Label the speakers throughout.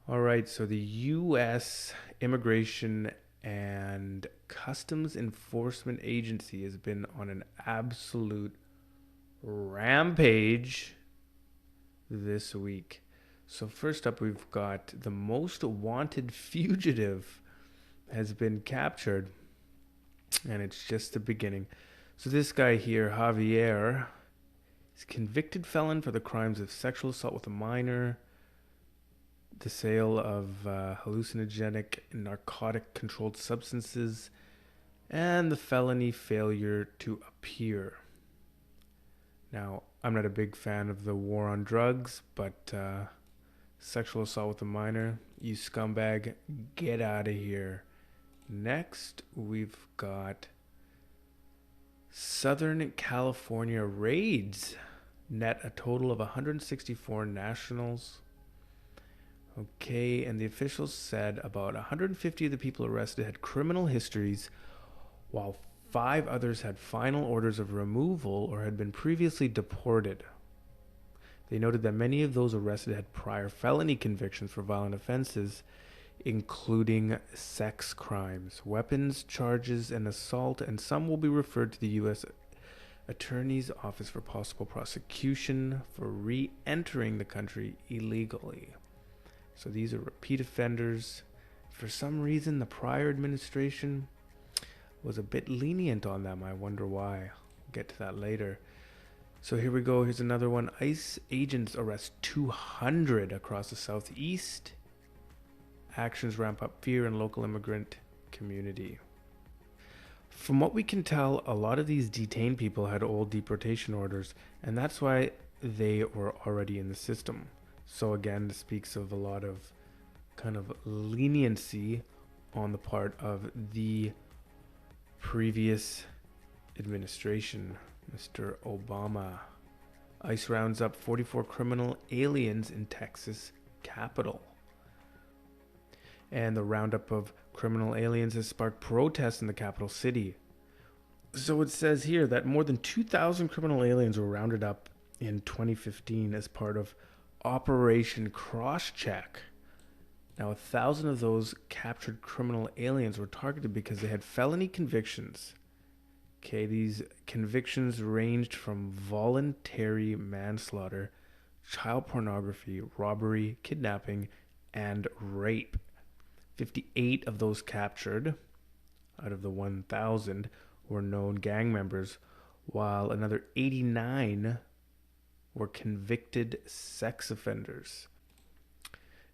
Speaker 1: All right, so the U.S. Immigration and Customs Enforcement Agency has been on an absolute rampage this week. So, first up, we've got the most wanted fugitive has been captured, and it's just the beginning. So, this guy here, Javier, is convicted felon for the crimes of sexual assault with a minor, the sale of hallucinogenic and narcotic controlled substances, and the felony failure to appear. Now, I'm not a big fan of the war on drugs, but sexual assault with a minor, you scumbag, get out of here. Next, we've got Southern California raids net a total of 164 nationals. Okay, and the officials said about 150 of the people arrested had criminal histories, while 5 others had final orders of removal or had been previously deported. They noted that many of those arrested had prior felony convictions for violent offenses, including sex crimes, weapons charges, and assault, and some will be referred to the U.S. Attorney's Office for possible prosecution for re entering the country illegally. So these are repeat offenders. For some reason, the prior administration was a bit lenient on them. I wonder why. We'll get to that later. So here we go. Here's another one. ICE agents arrest 200 across the southeast. Actions ramp up fear in local immigrant community. From what we can tell, a lot of these detained people had old deportation orders, and that's why they were already in the system. So again, this speaks of a lot of kind of leniency on the part of the previous administration, Mr. Obama. ICE rounds up 44 criminal aliens in Texas capital. And the roundup of criminal aliens has sparked protests in the capital city. So it says here that more than 2,000 criminal aliens were rounded up in 2015 as part of Operation Crosscheck. Now, 1,000 of those captured criminal aliens were targeted because they had felony convictions. Okay, these convictions ranged from voluntary manslaughter, child pornography, robbery, kidnapping, and rape. 58 of those captured out of the 1,000 were known gang members, while another 89 were convicted sex offenders.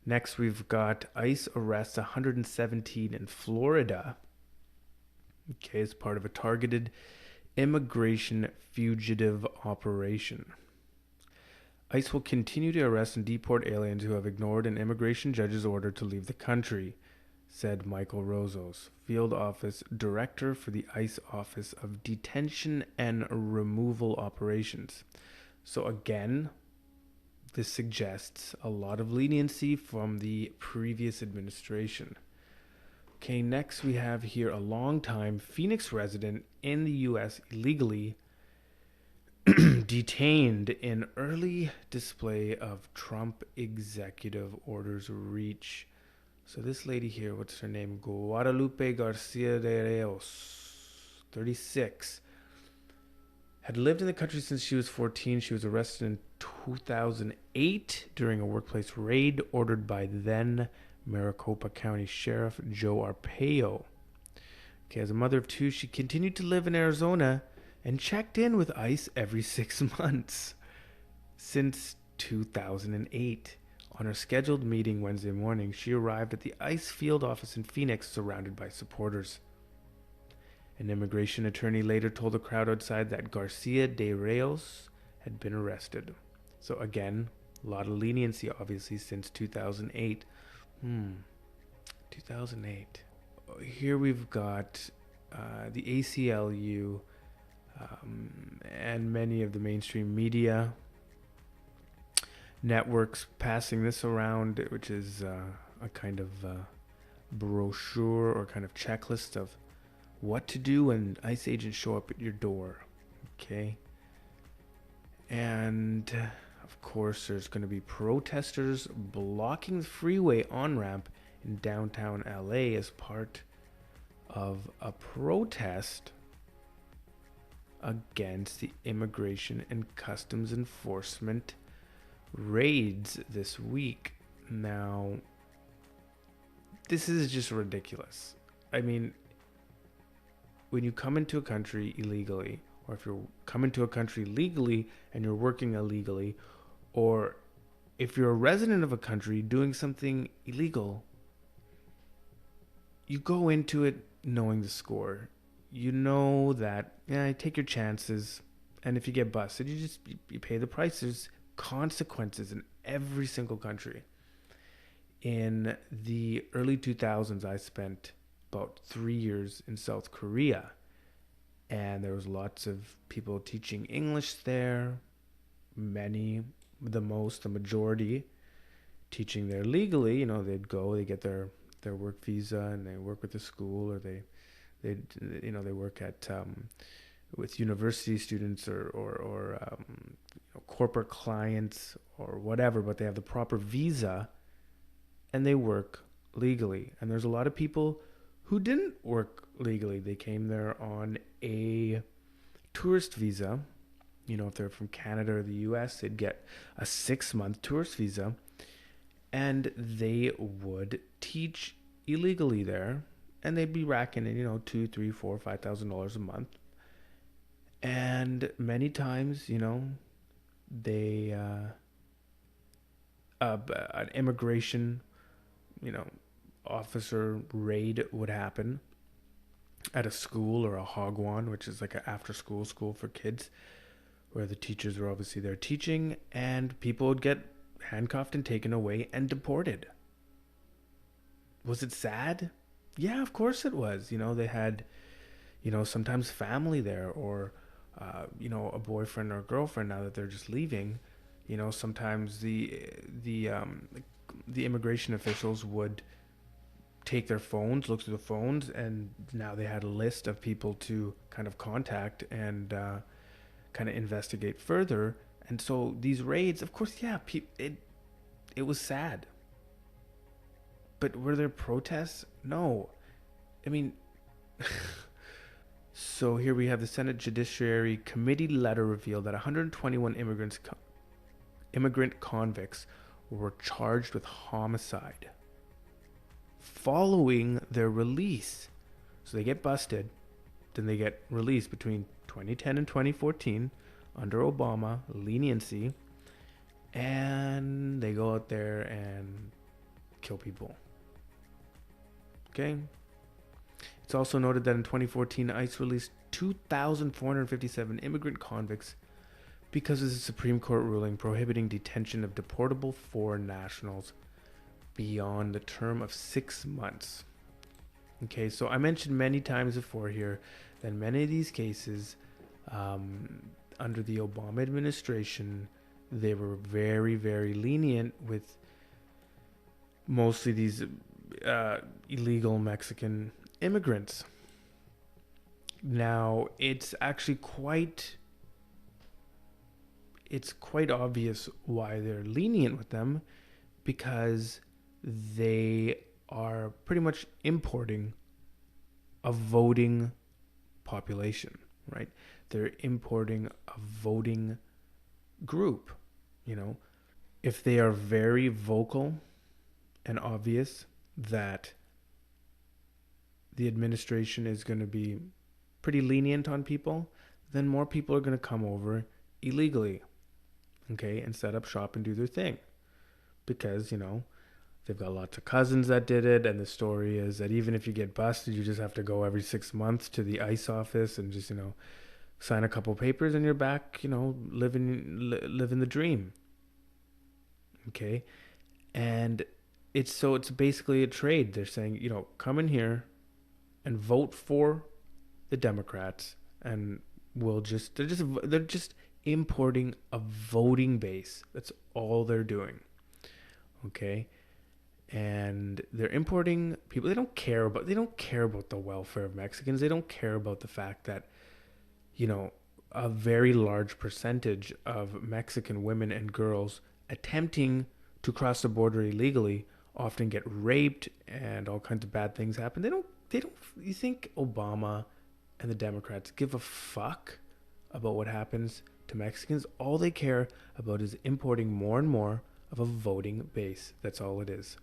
Speaker 1: Next, we've got ICE arrests 117 in Florida. Okay, as part of a targeted immigration fugitive operation. ICE will continue to arrest and deport aliens who have ignored an immigration judge's order to leave the country, said Michael Rozos, field office director for the ICE Office of Detention and Removal Operations. So again, this suggests a lot of leniency from the previous administration. Okay, next we have here a longtime Phoenix resident in the U.S. illegally detained in early display of Trump executive orders reach. So this lady here, what's her name? Guadalupe Garcia de Reos, 36. Had lived in the country since she was 14. She was arrested in 2008 during a workplace raid ordered by then Maricopa County Sheriff Joe Arpaio. Okay, as a mother of 2, she continued to live in Arizona and checked in with ICE every 6 months since 2008. On her scheduled meeting Wednesday morning, she arrived at the ICE field office in Phoenix surrounded by supporters. An immigration attorney later told the crowd outside that Garcia de Reos had been arrested. So again, a lot of leniency obviously since 2008. 2008. Here we've got the ACLU and many of the mainstream media networks passing this around, which is a kind of brochure or kind of checklist of what to do when ICE agents show up at your door. Okay. And Of course, there's going to be protesters blocking the freeway on ramp in downtown LA as part of a protest against the immigration and customs enforcement raids this week. Now, this is just ridiculous. I mean, when you come into a country illegally, or if you're coming to a country legally and you're working illegally, or if you're a resident of a country doing something illegal, you go into it knowing the score. You know that, yeah, take your chances, and if you get busted, you pay the price. There's consequences in every single country. In the early 2000s, I spent about 3 years in South Korea, and there was lots of people teaching English there. The majority teaching there legally. You know, they get their work visa and they work with the school, or they work at with university students or corporate clients or whatever, but they have the proper visa and they work legally. And there's a lot of people who didn't work legally. They came there on a tourist visa. You know, if they're from Canada or the US, they'd get a 6-month tourist visa, and they would teach illegally there, and they'd be racking in, $2, $3, $4, $5,000 a month. And many times, they an immigration, officer raid would happen at a school, or a hagwon, which is like an after-school school for kids, where the teachers are obviously there teaching, and people would get handcuffed and taken away and deported. Was it sad? Yeah, of course it was. They had, sometimes family there, or, a boyfriend or a girlfriend now that they're just leaving. Sometimes the immigration officials would take their phones, look through the phones, and now they had a list of people to kind of contact and kind of investigate further. And so these raids, of course, yeah, it was sad. But were there protests? No. I mean, so here we have the Senate Judiciary Committee letter revealed that 121 immigrant convicts were charged with homicide following their release. So they get busted, then they get released between 2010 and 2014 under Obama leniency, and they go out there and kill people. Okay? It's also noted that in 2014, ICE released 2,457 immigrant convicts because of the Supreme Court ruling prohibiting detention of deportable foreign nationals beyond the term of 6 months. Okay, so I mentioned many times before here that many of these cases, under the Obama administration, they were very, very lenient with mostly these illegal Mexican immigrants. Now, it's actually quite obvious why they're lenient with them, because they are pretty much importing a voting population, right? They're importing a voting group. If they are very vocal and obvious that the administration is going to be pretty lenient on people, then more people are going to come over illegally, okay, and set up shop and do their thing. Because, they've got lots of cousins that did it, and the story is that even if you get busted, you just have to go every 6 months to the ICE office and just, sign a couple papers and you're back, living the dream. Okay? And it's basically a trade. They're saying, come in here and vote for the Democrats, and they're just importing a voting base. That's all they're doing. Okay? And they're importing people. They don't care about the welfare of Mexicans. They don't care about the fact that, a very large percentage of Mexican women and girls attempting to cross the border illegally often get raped and all kinds of bad things happen. They don't you think Obama and the Democrats give a fuck about what happens to Mexicans? All they care about is importing more and more of a voting base. That's all it is.